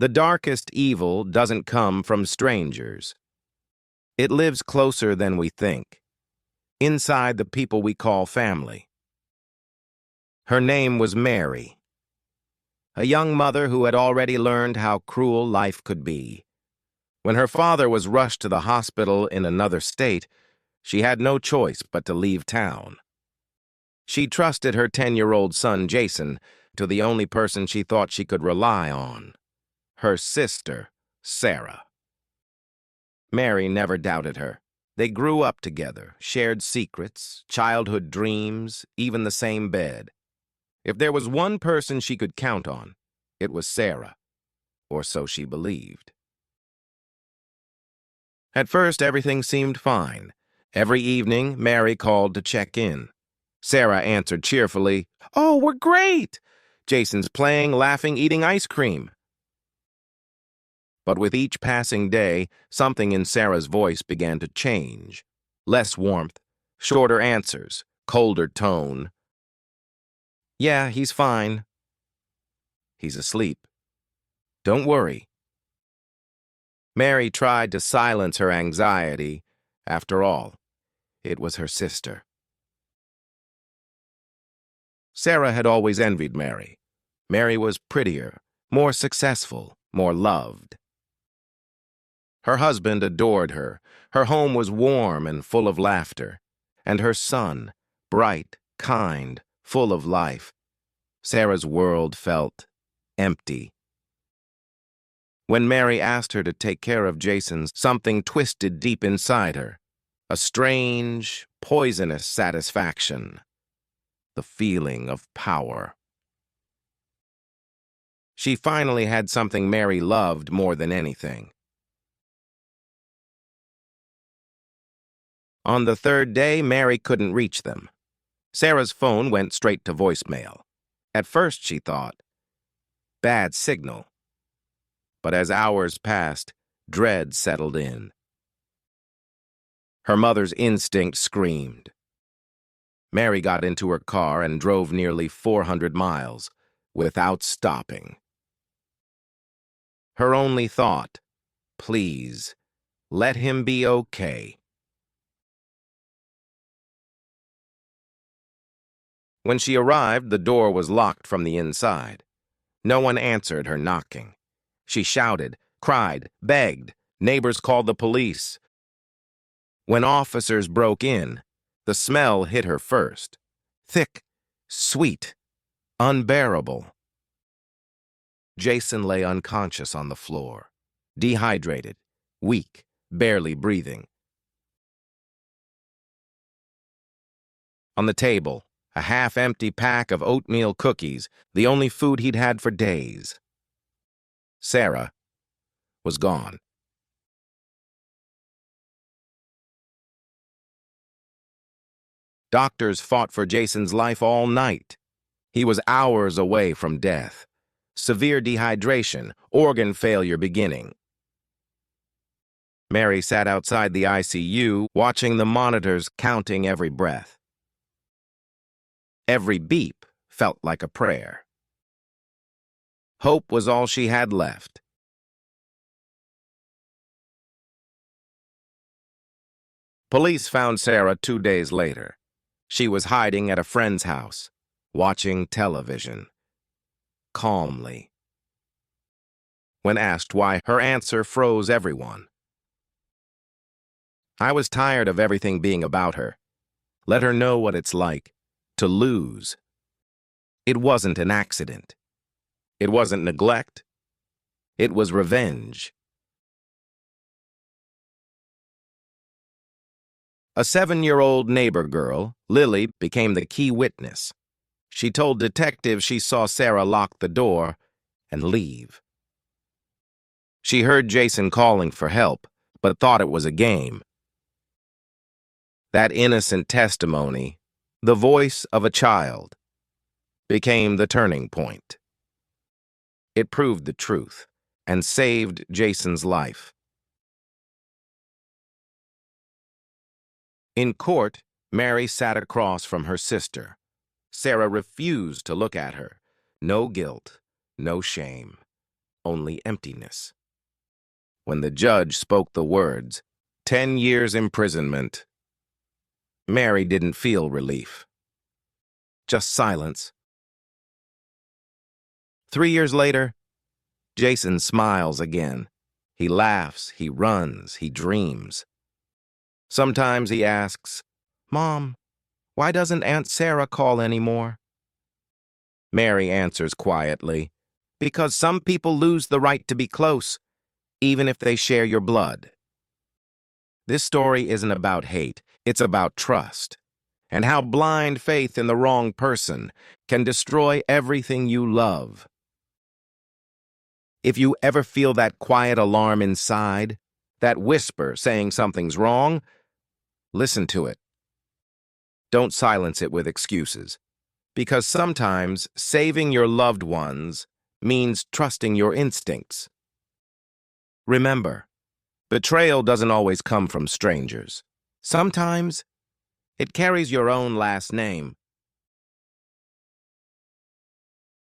The darkest evil doesn't come from strangers. It lives closer than we think, inside the people we call family. Her name was Mary, a young mother who had already learned how cruel life could be. When her father was rushed to the hospital in another state, she had no choice but to leave town. She trusted her 10-year-old son, Jason, to the only person she thought she could rely on, her sister, Sarah. Mary never doubted her. They grew up together, shared secrets, childhood dreams, even the same bed. If there was one person she could count on, it was Sarah, or so she believed. At first, everything seemed fine. Every evening, Mary called to check in. Sarah answered cheerfully, "Oh, we're great! Jason's playing, laughing, eating ice cream." But with each passing day, something in Sarah's voice began to change. Less warmth, shorter answers, colder tone. "Yeah, he's fine. He's asleep. Don't worry." Mary tried to silence her anxiety. After all, it was her sister. Sarah had always envied Mary. Mary was prettier, more successful, more loved. Her husband adored her. Her home was warm and full of laughter. And her son, bright, kind, full of life. Sarah's world felt empty. When Mary asked her to take care of Jason, something twisted deep inside her. A strange, poisonous satisfaction. The feeling of power. She finally had something Mary loved more than anything. On the third day, Mary couldn't reach them. Sarah's phone went straight to voicemail. At first, she thought, bad signal. But as hours passed, dread settled in. Her mother's instinct screamed. Mary got into her car and drove nearly 400 miles, without stopping. Her only thought, please, let him be okay. When she arrived, the door was locked from the inside. No one answered her knocking. She shouted, cried, begged. Neighbors called the police. When officers broke in, the smell hit her first. Thick, sweet, unbearable. Jason lay unconscious on the floor, dehydrated, weak, barely breathing. On the table, a half-empty pack of oatmeal cookies, the only food he'd had for days. Sarah was gone. Doctors fought for Jason's life all night. He was hours away from death. Severe dehydration, organ failure beginning. Mary sat outside the ICU, watching the monitors, counting every breath. Every beep felt like a prayer. Hope was all she had left. Police found Sarah 2 days later. She was hiding at a friend's house, watching television, calmly. When asked why, her answer froze everyone. "I was tired of everything being about her. Let her know what it's like to lose." It wasn't an accident. It wasn't neglect. It was revenge. A 7-year-old neighbor girl, Lily, became the key witness. She told detectives she saw Sarah lock the door and leave. She heard Jason calling for help, but thought it was a game. That innocent testimony, the voice of a child, became the turning point. It proved the truth and saved Jason's life. In court, Mary sat across from her sister. Sarah refused to look at her. No guilt, no shame, only emptiness. When the judge spoke the words, 10 years imprisonment, Mary didn't feel relief. Just silence. 3 years later, Jason smiles again. He laughs, he runs, he dreams. Sometimes he asks, "Mom, why doesn't Aunt Sarah call anymore?" Mary answers quietly, "Because some people lose the right to be close, even if they share your blood." This story isn't about hate, it's about trust, and how blind faith in the wrong person can destroy everything you love. If you ever feel that quiet alarm inside, that whisper saying something's wrong, listen to it. Don't silence it with excuses, because sometimes saving your loved ones means trusting your instincts. Remember, betrayal doesn't always come from strangers. Sometimes it carries your own last name,